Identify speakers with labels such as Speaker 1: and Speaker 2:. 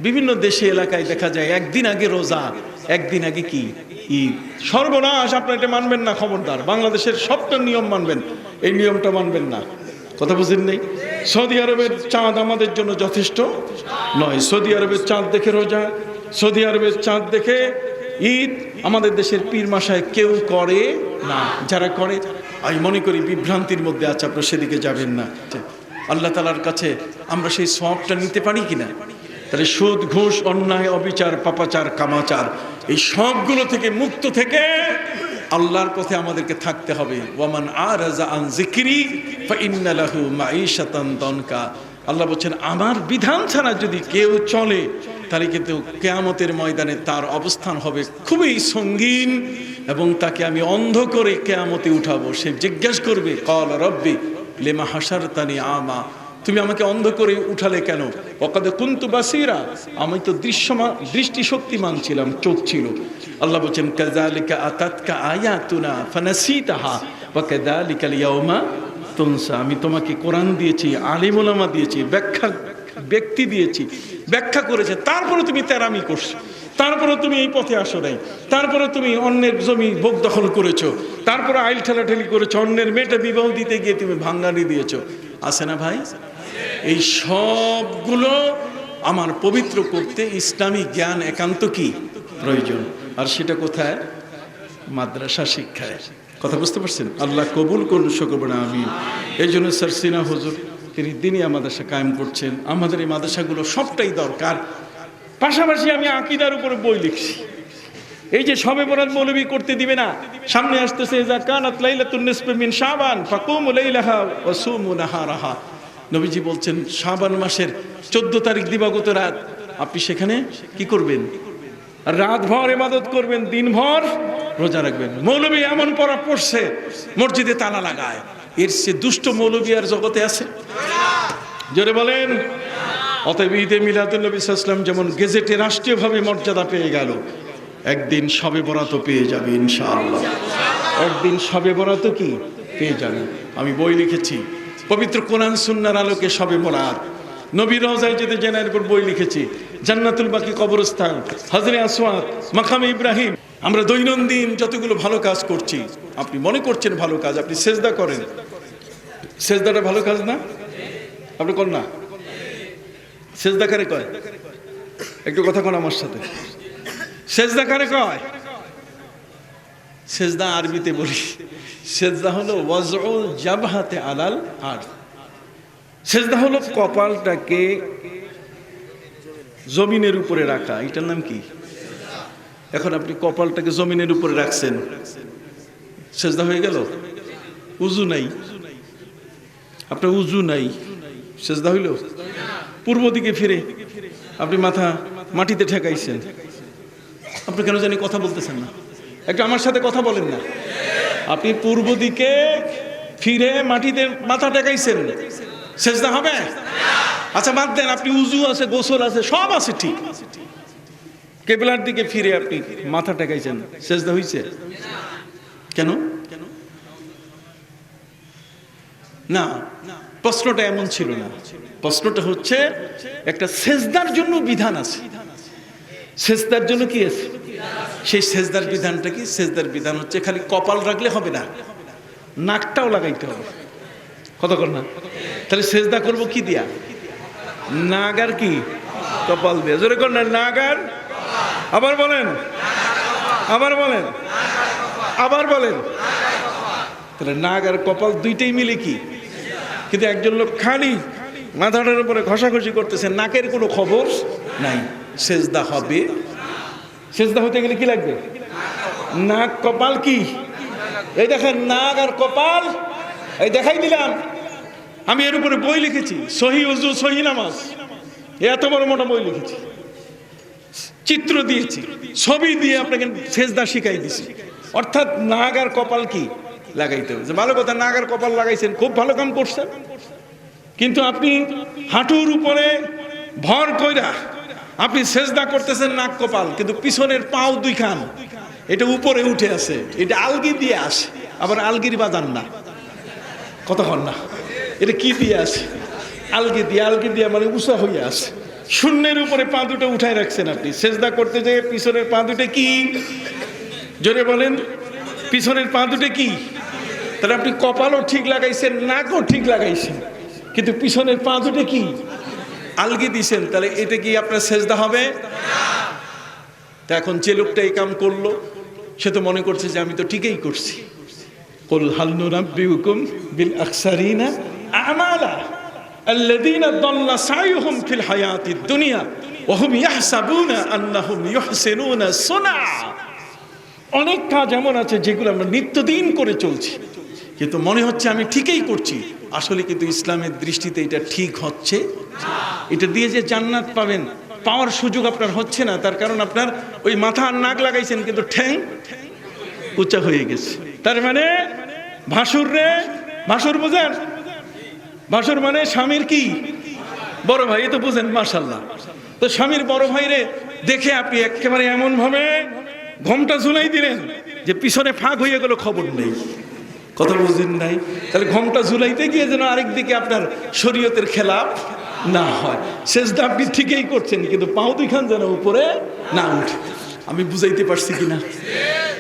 Speaker 1: বিভিন্ন দেশে এলাকায় দেখা যায় একদিন আগে রোজা, একদিন আগে কি ঈদ। সর্বনাশ, আপনারা এটা মানবেন না, খবরদার। বাংলাদেশের সবটা নিয়ম মানবেন, এই নিয়মটা মানবেন না। কথা বুঝেন নেই? সৌদি আরবের চাঁদ আমাদের জন্য যথেষ্ট নয়। সৌদি আরবের চাঁদ দেখে রোজা, সৌদি আরবের চাঁদ দেখে ঈদ আমাদের দেশের পীর মাসায় কেউ করে না। যারা করে আমি মনে করি বিভ্রান্তির মধ্যে আছে, আপনারা সেদিকে যাবেন না। আল্লাহ তাআলার কাছে আমরা সেই সওয়াবটা নিতে পারি কিনা? তাহলে সুদ, ঘুষ, অন্যায়, অবিচার, পাপাচার, কামাচার, এই সবগুলো থেকে মুক্ত থেকে আল্লাহর পথে আমাদেরকে থাকতে হবে। ওয়ামান আরাজা আন যিকরি ফাইন্না লাহু মাঈশাতান দানকা। আল্লাহ বলছেন, আমার বিধান ছাড়া যদি কেউ চলে তাহলে কিন্তু কিয়ামতের ময়দানে তার অবস্থান হবে খুবই সঙ্গীন, এবং তাকে আমি অন্ধ করে কিয়ামতে উঠাবো। সে জিজ্ঞাসা করবে, ক্বাল রব্বি লিমা হাশারতানি আমা, তুমি আমাকে অন্ধ করে উঠালে কেন? ওয়াকাদ কুনতু বাসীরা, আমি তো দৃষ্টি শক্তিমান ছিলাম, চোখ ছিল। আল্লাহ বলেন, কাযালিকা আতাতকা আয়াতুনা ফানাসিতাহা ওয়া কাযালিকাল ইয়াওমা তুনসা। আমি তোমাকে কোরআন দিয়েছি, আলিম উলামা দিয়েছি, ব্যাখ্যা ব্যক্তি দিয়েছি, ব্যাখ্যা করেছে, তারপরে তুমি তেরামি করছো, তারপরে তুমি এই পথে আসো নাই, তারপরে তুমি অন্যের জমি ভোগ দখল করেছো, তারপরে আইল ঠেলাঠেলি করেছো, অন্যের মেয়েটা বিবাহ দিতে গিয়ে তুমি ভাঙ্গানি দিয়েছো। আছে না ভাই? এই সবগুলো আমার পবিত্র করতে ইসলামী জ্ঞান একান্ত কি প্রয়োজন। আর সেটা কোথায়? মাদ্রাসা শিক্ষায়। কথা বুঝতে পারছেন? আল্লাহ কবুল করুন, সকলে আমিন। এই জন্য স্যার সিনা হুজুর তিনি দিনিয়া মাদ্রাসা কায়েম করছেন। আমাদের এই মাদ্রাসাগুলো সবটাই দরকার। পাশাপাশি আমি আকীদার উপরে বই লিখছি। এই যে শবে বরাত মৌলবী করতে দিবে না, সামনে আসতেছে ইযা কানাত লাইলাতুন নিসফি মিন শাবান ফাকুমু লাইলাহা ওয়া সুমু নাহারাহা। নবীজি বলছেন, শাবান মাসের 14 তারিখ দিবাগত রাত আপনি সেখানে কি করবেন? রাত ভর ইবাদত করবেন, দিন ভর রোজা রাখবেন। মৌলবী এমন পড়া পড়ছে মসজিদে তালা লাগায়, এর চেয়ে দুষ্ট মৌলবী আর জগতে আছে? জোরে বলেন। অতএব ঈদে মিলাদুন নবী সাল্লাল্লাহু আলাইহি ওয়াসাল্লাম যেমন গেজেটে রাষ্ট্রীয়ভাবে মর্যাদা পেয়ে গেল, একদিন শবে বরাতও পেয়ে যাবে ইনশাআল্লাহ। একদিন শবে বরাতও কি পেয়ে যাবে। আমি বই লিখেছি পবিত্র কোরআন সুন্নাহর আলোকে শবে বরাত, নবী রওজায় যেতে জেনার উপর বই লিখেছি, জান্নাতুল বাকি কবরস্থান, হাজরে আসওয়াদ, মাকামে ইব্রাহিম। আমরা দৈনন্দিন যতগুলো ভালো কাজ করছি, আপনি মনে করছেন ভালো কাজ, আপনি সেজদা করেন, সেজদাটা ভালো কাজ না? আপনি করেন না? সেজদা কারে কয়? একটু কথা কোন আমার সাথে। সেজদা কারে কয়? সেজদা আরবিতে বলি, সেজদা হলো ওয়াজউল জাবহাতে আলাল আরদ। সেজদা হলো কপালটাকে জমিনের উপরে রাখা, এটার নাম কি? এখন আপনি কপালটাকে জমিনের উপরে রাখছেন, সেজদা হয়ে গেল? উজু নাই, আপনার উজু নাই, সেজদা হইল? পূর্ব দিকে ফিরে আপনি মাথা মাটিতে ঠেকাইছেন, আপনি কেন জানি কথা বলতেছেন না? একটু আমার সাথে কথা বলেন না। আপনি পূর্ব দিকে ফিরে মাটিতে মাথা ঠেকাইছেন, সেজদা হবে? আচ্ছা বাদ দেন, আপনি উজু আছে, গোসল আছে, সব আছে ঠিক, কিবলার দিকে ফিরে আপনি মাথা ঠেকাইছেন, সেজদা হইছে? কেন? না, প্রশ্নটা এমন ছিল না। প্রশ্নটা হচ্ছে, একটা সেজদার জন্য বিধান আছে। সেজদার জন্য কি আছে? সেই সেজদার বিধানটা কি? সেজদার বিধান হচ্ছে খালি কপাল রাখলে হবে না, নাকটাও লাগাইতে হবে। কথা কর না? তাহলে সেজদা করব কি দিয়া? নাক আর কি? কপাল দিয়া। জোরে কর না, নাক আর, আবার বলেন, আবার বলেন, আবার বলেন। তাহলে নাক আর কপাল দুইটাই মিলে কি? কিন্তু একজন লোক খালি মাথাটার উপরে ঘষাঘষি করতেছে, নাকের কোনো খবর নাই। সেজদা হবে, সেজদা হতে গেলে কি লাগবে? নাক কপাল কি? এই দেখেন, নাক আর কপাল, এই দেখাই দিলাম। আমি এর উপরে বই লিখেছি, সহি উজু সহি নামাজ, এত বড় মোটা বই লিখেছি, চিত্র দিয়েছি, ছবি দিয়ে আপনাকে সেজদা শিখাই দিছি। অর্থাৎ নাক আর কপাল কি লাগাইতে হবে। ভালো কথা, নাক আর কপাল লাগাইছেন, খুব ভালো কাম করছেন। কিন্তু আপনি হাঁটুর উপরে ভর কইরা আপনি সেজদা করতেছেন নাক কপাল, কিন্তু পিছনের পাও দুই খান এটা উপরে উঠে আছে, এটা আলগি দিয়ে আসে, আবার আলগির বাজান না, কতক্ষণ না, এটা কি দিয়ে আসে? আলগি দিয়ে, আলগি দিয়ে মানে উঁচা হয়ে আসে, শূন্যের উপরে পা দুটো উঠায় রাখছেন আপনি, সেজদা করতে যেয়ে পিছনের পা দুটো কি? জোরে বলেন, পিছনের পা দুটো কি? তাহলে আপনি কপালও ঠিক লাগাইছেন, নাকও ঠিক লাগাইছেন, কিন্তু পিছনের পা দুটো কি? আলগি দিছেন। তাহলে এটা কি আপনার সেজদা হবে? তা এখন যে লোকটা এই কাম করলো, সে তো মনে করছে যে আমি তো ঠিকই করছি। কুল হাল নুনাব্বিউকুম বিল আখসারিনা আমালা আল্লাযীনা দাল্লা সাইয়ুহুম ফিল হায়াতিদ দুনিয়া ওয়া হুম ইয়াহসাবুনা আন্নাহুম ইউহসিনুনা সুনা। অনেক কাজ এমন আছে যেগুলো আমরা নিত্যদিন করে চলছি, কিন্তু মনে হচ্ছে আমি ঠিকই করছি, আসলে কিন্তু ইসলামের দৃষ্টিতে এটা ঠিক হচ্ছে। এটা দিয়ে যে জান্নাত পাবেন, পাওয়ার সুযোগ আপনার হচ্ছে না। তার কারণ আপনার ওই মাথা আর নাক লাগাইছেন, কিন্তু ঠ্যাং উঁচা হয়ে গেছে। তার মানে ভাসুর রে, ভাসুর বুঝেন? ভাসুর মানে স্বামীর কি বড় ভাই, এ তো বুঝেন মাশাআল্লাহ। তো স্বামীর বড় ভাই রে দেখে আপনি একেবারে এমন ভাবে ঘোমটা ঝুলাই দিলেন যে পিছনে ফাঁক হয়ে গেল, খবর নেই। কথা বুঝেন নাই? তাহলে ঘোমটা ঝুলাইতে গিয়ে যেন আরেকদিকে আপনার শরীয়তের খেলাফ না হয়। সেজদা আপনি ঠিকই করছেন, কিন্তু পাও দুইখান যেন উপরে না উঠে। আমি বুঝাইতে পারছি কিনা?